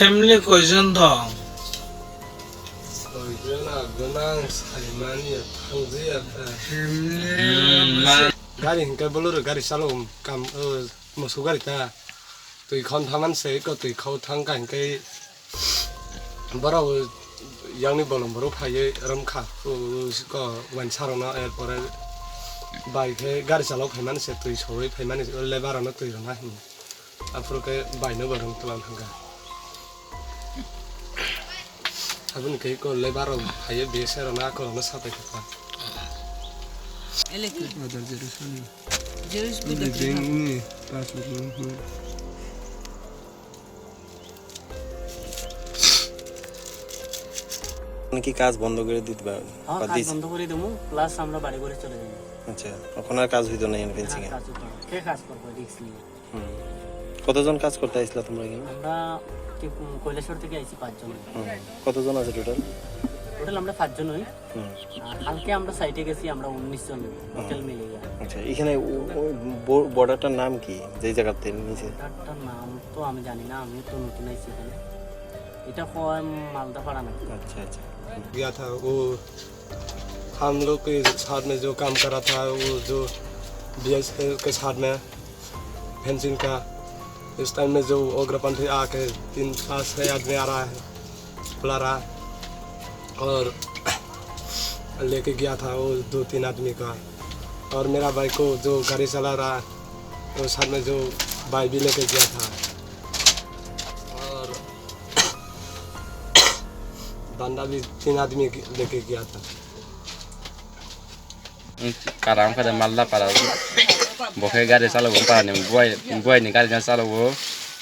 Family কয়জন দं? Gari hingga bolor gari salom kam musuh gari ta tui kon thaman se ko tui khau thang ka hingga barau yang ni bolong baru phaye ram kha ko wan sarona er pore bai ke gari salok phaiman se tui soi phaiman le barana tui rona hin afro ke bai no barang tulang hangga abun ke ko le baro phaye be se rona ko na sa pai ka Elektrik. ada jerus ni Jerus ini budak ding ni pas lu কি কাজ বন্ধ করে দিতে পারবে কাজ বন্ধ করে দেবো প্লাস আমরা বাড়ি করে চলে যাবো। আচ্ছা এখন আর কাজ হইতো না ফেন্সিং এ কাজ হতো না। কে কাজ করবো রিস্ক নিয়ে? কতজন কাজ করতে আইছিল তোমরা এখানে? আমরা কৈলাসহর থেকে আইছি 5 জন। কতজন আছে টোটাল? টোটাল আমরা 5 জন হই। আর কালকে আমরা সাইটে গেছি আমরা 19 জন হোটেল মিলে। আচ্ছা এখানে বর্ডারটার নাম কি যে জায়গাতে নিচে? তার নাম তো আমি জানি না, আমি তো নতুন আইছি এখানে। এটা কয় মালদা পাড়া না। अच्छा अच्छा गया था वो हम लोग के साथ में जो काम कर रहा था वो जो बीएस के साथ में फेंसिंग का इस टाइम में जो उग्रपंथी आके 3-4 आदमी आ रहा है बुला रहा है और लेके गया था वो 2-3 आदमी का और मेरा भाई को जो गाड़ी चला रहा है वो साथ में जो भाई भी लेके गया था और बंदा भी 3 आदमी लेके गया था karam kada malda para boke gari salo para ni boy ni gari na salo wo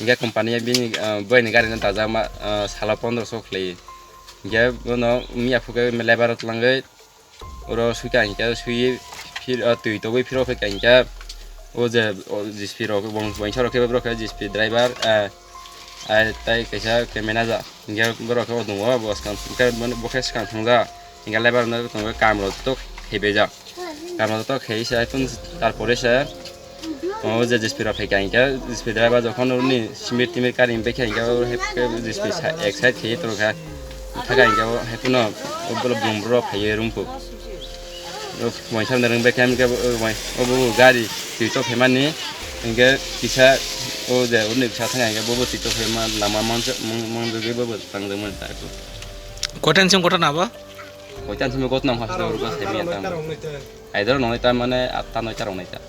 nge company bi ni boy ni gari na ta jama sala 1500 khlei nge no mi afu ke me lebar tlangai oro suka nge sui phir tui to goi phiro fe kanka o je jispiro bong bong charo ke bro ke jispi driver ai tai kaisa ke manager nge bro ke odung wa bos kan ke boke skan thunga nge lebar na to kam ro to hebe ja কারণ তো খেয়েছে এখন তারপরে সে ও যে জিসপিরা ফেকে আইকা জিসপি driver যখন উনি cement টিমের কার ইমপে খেয়ে ও হেপকে জিসপি এক সাইড খেয়ে তো খা থাকা আইকা ও হেপুন ও বলে বুমব্র খাইয়ে রুমপু ও মইছাম নরং বে কেম কে ও বু গাড়ি তুই তো ফেমানি ইনকে কিসা ও যে উনি কিসা থাকা আইকা ববু তুই তো ফেমা লামা মন জগে ববু তাংদমন তাকো কটেনসিম কটা নাবা কইতান তুমি কত নাম হাসতে ওর কাছে মিয়া তাম আইদার নয়টা মানে 8টা 9টা রংনাইতা